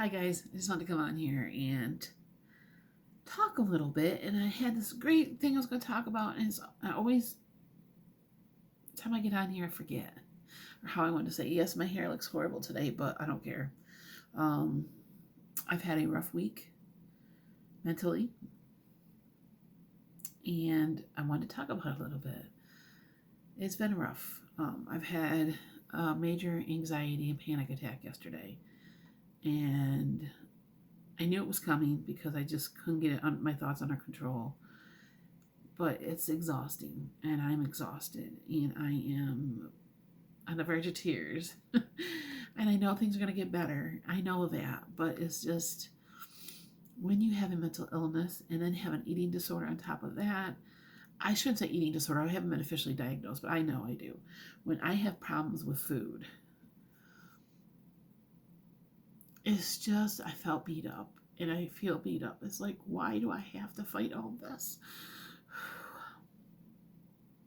Hi guys, I just wanted to come on here and talk a little bit. And I had this great thing I was going to talk about, and I always, time I get on here, I forget or how I want to say. Yes, my hair looks horrible today, but I don't care. Um, I've had a rough week mentally, and I wanted to talk about it a little bit. It's been rough. I've had a major anxiety and panic attack yesterday, and I knew it was coming because I just couldn't get my thoughts under control. But it's exhausting, and I'm exhausted, and I am on the verge of tears. And I know things are going to get better. I know that, but it's just when you have a mental illness and then have an eating disorder on top of that. I shouldn't say eating disorder. I haven't been officially diagnosed, but I know I do. When I have problems with food, it's just I felt beat up, and I feel beat up. It's like, why do I have to fight all this?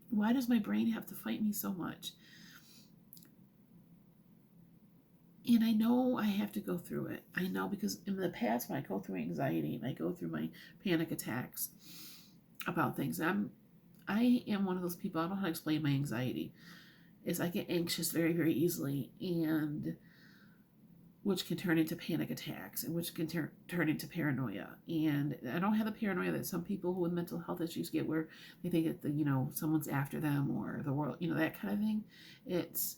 Why does my brain have to fight me so much? And I know I have to go through it. I know because in the past, when I go through anxiety and I go through my panic attacks about things, I am one of those people. I don't know how to explain my anxiety. Is I get anxious very, very easily, and which can turn into panic attacks, and which can turn into paranoia. And I don't have the paranoia that some people with mental health issues get, where they think that someone's after them or the world, that kind of thing. It's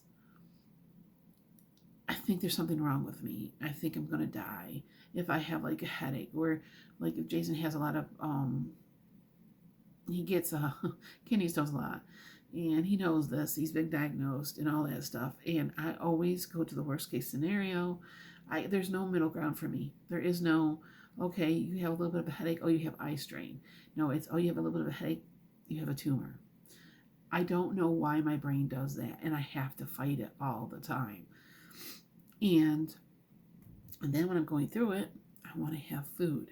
I think there's something wrong with me. I think I'm gonna die if I have like a headache, or like if Jason has a lot of he gets kidney stones a lot, and he knows this. He's been diagnosed and all that stuff. And I always go to the worst case scenario. There's no middle ground for me. There is no, okay, you have a little bit of a headache. Oh, you have eye strain. No, it's, oh, you have a little bit of a headache. You have a tumor. I don't know why my brain does that, and I have to fight it all the time. And then when I'm going through it, I want to have food,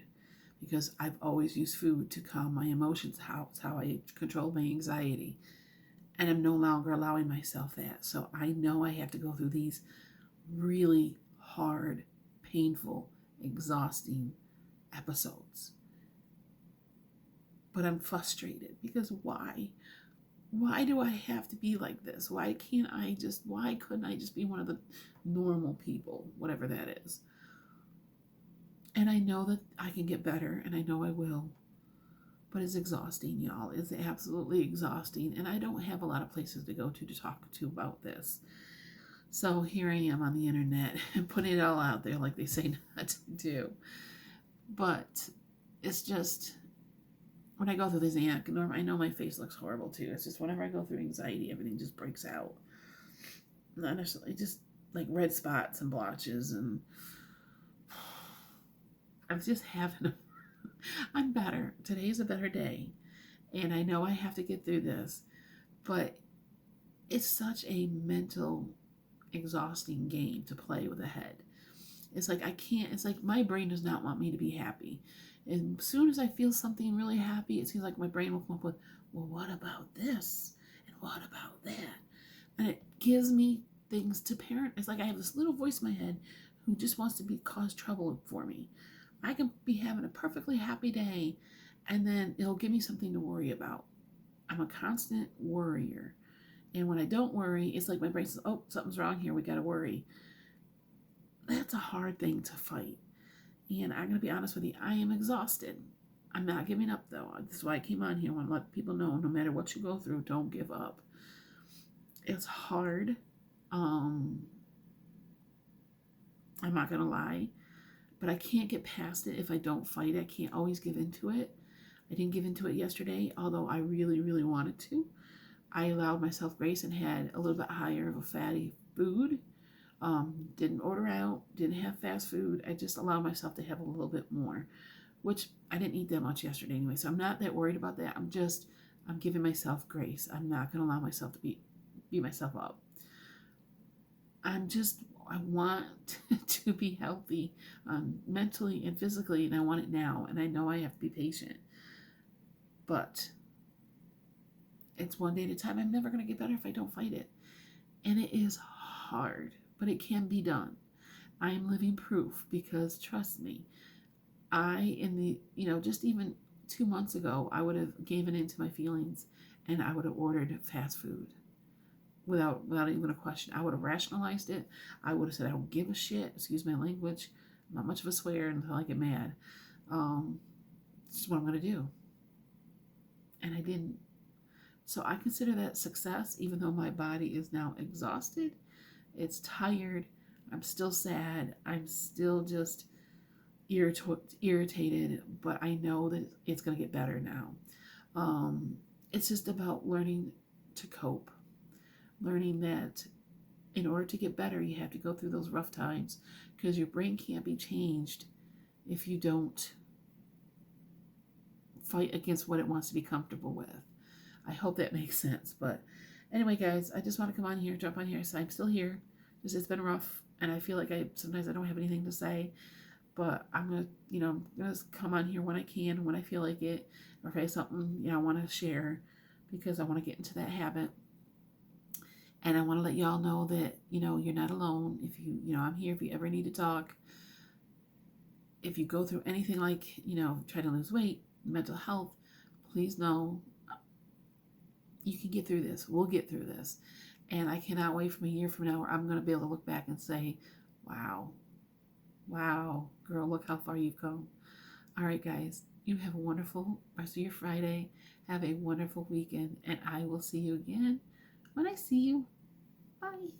because I've always used food to calm my emotions. It's how I control my anxiety. And I'm no longer allowing myself that. So I know I have to go through these really hard, painful, exhausting episodes. But I'm frustrated because why? Why do I have to be like this? Why couldn't I just be one of the normal people, whatever that is? And I know that I can get better, and I know I will. But it's exhausting, y'all. It's absolutely exhausting. And I don't have a lot of places to go to talk to about this. So here I am on the internet and putting it all out there like they say not to do. But it's just, when I go through this I know my face looks horrible too. It's just whenever I go through anxiety, everything just breaks out. Not necessarily, just like red spots and blotches, and I'm just having I'm better. Today's a better day. And I know I have to get through this. But it's such a mental, exhausting game to play with the head. It's like it's like my brain does not want me to be happy. And as soon as I feel something really happy, it seems like my brain will come up with, well, what about this? And what about that? And it gives me things to parent. It's like I have this little voice in my head who just wants to cause trouble for me. I can be having a perfectly happy day, and then it'll give me something to worry about. I'm a constant worrier. And when I don't worry, it's like my brain says, oh, something's wrong here. We got to worry. That's a hard thing to fight. And I'm going to be honest with you, I am exhausted. I'm not giving up, though. That's why I came on here. I want to let people know, no matter what you go through, don't give up. It's hard. I'm not going to lie. But I can't get past it if I don't fight it. I can't always give into it. I didn't give into it yesterday, although I really, really wanted to. I allowed myself grace and had a little bit higher of a fatty food. Didn't order out, didn't have fast food. I just allowed myself to have a little bit more, which I didn't eat that much yesterday anyway. So I'm not that worried about that. I'm giving myself grace. I'm not going to allow myself to beat myself up. I want to be healthy, mentally and physically, and I want it now. And I know I have to be patient. But it's one day at a time. I'm never going to get better if I don't fight it. And it is hard, but it can be done. I am living proof because trust me, in the, just even 2 months ago, I would have given in to my feelings and I would have ordered fast food without even a question. I would have rationalized it. I would have said, I don't give a shit. Excuse my language. I'm not much of a swear until I get mad. It's just what I'm going to do. And I didn't. So I consider that success, even though my body is now exhausted. It's tired. I'm still sad. I'm still just irritated, but I know that it's going to get better now. It's just about learning to cope, learning that in order to get better, you have to go through those rough times because your brain can't be changed if you don't fight against what it wants to be comfortable with. I hope that makes sense. But anyway, guys, I just want to come on here, jump on here. So I'm still here. It's been rough, and I feel like sometimes I don't have anything to say. But I'm gonna come on here when I can, when I feel like it, or if I have something I want to share, because I want to get into that habit. And I want to let y'all know that you're not alone. If I'm here if you ever need to talk. If you go through anything like try to lose weight, mental health, please know you can get through this. We'll get through this. And I cannot wait from a year from now where I'm going to be able to look back and say, wow, girl, look how far you've come. All right, guys, you have a wonderful rest of your Friday. Have a wonderful weekend, and I will see you again when I see you. Bye.